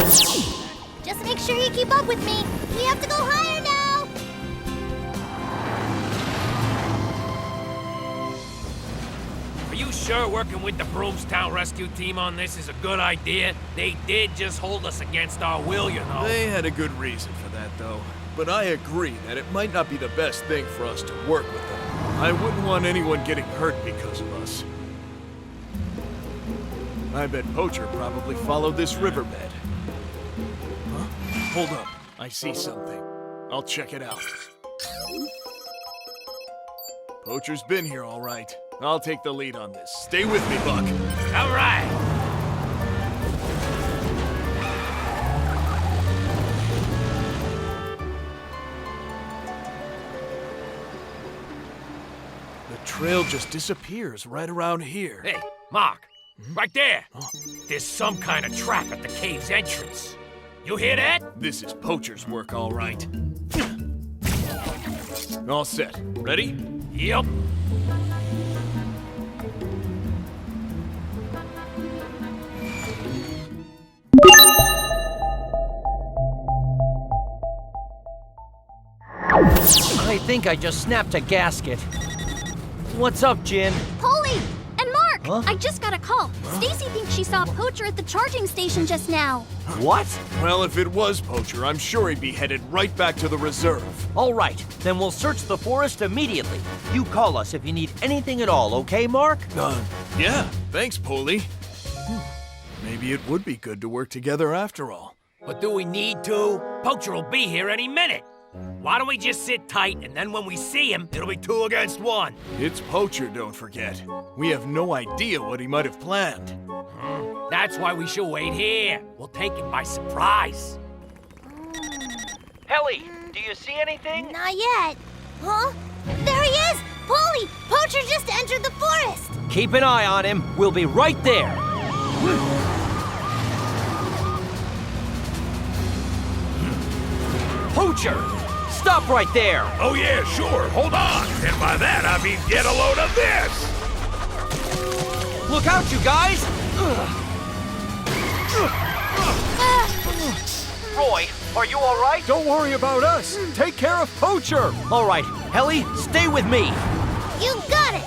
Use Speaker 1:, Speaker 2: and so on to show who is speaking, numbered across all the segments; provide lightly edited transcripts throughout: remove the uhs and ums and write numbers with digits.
Speaker 1: Just make sure you keep up with me. We have to go higher now.
Speaker 2: Are you sure working with the Broomstown rescue team on this is a good idea? They did just hold us against our will, you know.
Speaker 3: They had a good reason for that, though. But I agree that it might not be the best thing for us to work with them. I wouldn't want anyone getting hurt because of us. I bet Poacher probably followed this riverbed. Huh? Hold up. I see something. I'll check it out. Poacher's been here, all right. I'll take the lead on this. Stay with me, Buck.
Speaker 2: All right.
Speaker 3: The trail just disappears right around here.
Speaker 2: Hey, Mark. Right there. There's some kind of trap at the cave's entrance. You hear that?
Speaker 3: This is Poacher's work, all right. All set. Ready?
Speaker 2: Yep.
Speaker 4: I think I just snapped a gasket. What's up, Jin?
Speaker 1: Poli and Mark!
Speaker 4: Huh?
Speaker 1: I just got a call. Stacy thinks she saw Poacher at the charging station just now.
Speaker 4: What?
Speaker 3: Well, if it was Poacher, I'm sure he'd be headed right back to the reserve.
Speaker 4: All right, then we'll search the forest immediately. You call us if you need anything at all, okay, Mark?
Speaker 3: Yeah, thanks, Poli. Maybe it would be good to work together after all.
Speaker 2: But do we need to? Poacher will be here any minute. Why don't we just sit tight, and then when we see him, it'll be 2 against 1.
Speaker 3: It's Poacher, don't forget. We have no idea what he might have planned.
Speaker 2: That's why we should wait here. We'll take it by surprise.
Speaker 4: Helly, do you see anything?
Speaker 1: Not yet. Huh? There he is! Poli! Poacher just entered the forest!
Speaker 4: Keep an eye on him. We'll be right there. Poacher! Stop right there!
Speaker 5: Oh yeah, sure, hold on. And by that I mean get a load of this!
Speaker 4: Look out, you guys! Roy, are you all right?
Speaker 3: Don't worry about us. Take care of Poacher.
Speaker 4: All right, Helly, stay with me.
Speaker 1: You got it!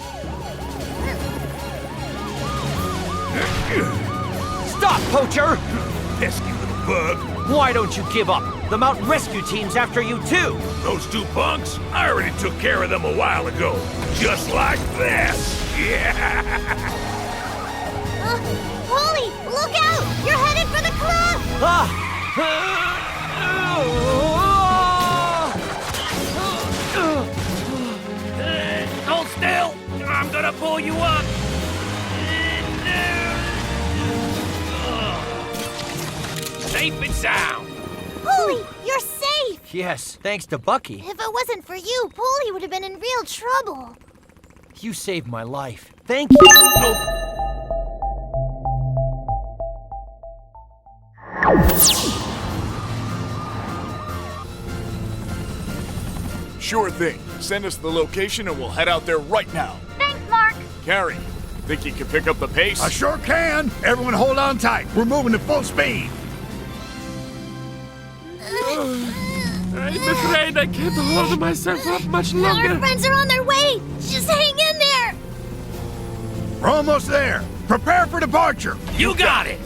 Speaker 4: Stop, Poacher!
Speaker 5: Pesky little bug.
Speaker 4: Why don't you give up? The Mountain Rescue team's after you, too.
Speaker 5: Those 2 punks? I already took care of them a while ago. Just like this. Yeah.
Speaker 1: Poli, look out! You're headed for the cliff!
Speaker 2: Hold still. I'm gonna pull you up. Safe and sound.
Speaker 1: Poli, you're safe!
Speaker 4: Yes, thanks to Bucky.
Speaker 1: If it wasn't for you, Poli would have been in real trouble.
Speaker 4: You saved my life. Thank you.
Speaker 3: Sure thing. Send us the location and we'll head out there right now.
Speaker 1: Thanks, Mark.
Speaker 3: Carrie, think you can pick up the pace?
Speaker 5: I sure can. Everyone hold on tight. We're moving at full speed.
Speaker 2: I'm afraid I can't hold myself up much longer.
Speaker 1: Our friends are on their way! Just hang in there!
Speaker 5: We're almost there. Prepare for departure.
Speaker 2: You got it.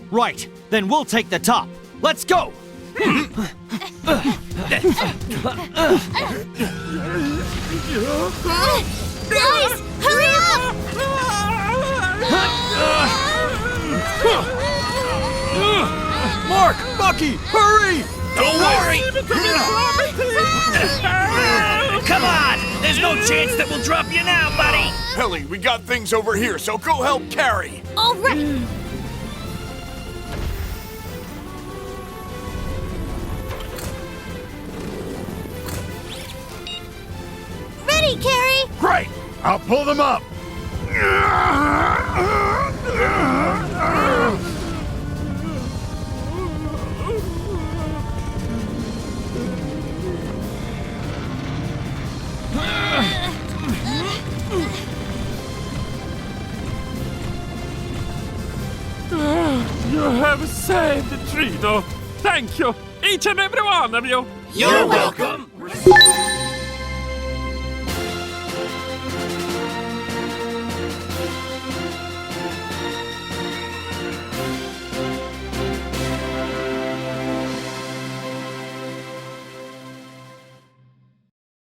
Speaker 4: Right, then we'll take the top. Let's go!
Speaker 1: Guys, hurry up!
Speaker 3: Mark! Bucky! Hurry!
Speaker 5: Don't worry!
Speaker 2: Come on! There's no chance that we'll drop you now, buddy!
Speaker 3: Helly, we got things over here, so go help carry.
Speaker 1: All right. Ready, Carrie?
Speaker 5: Great! I'll pull them up!
Speaker 6: You have saved the tree, though. Thank you, each and every one of you.
Speaker 2: You're welcome!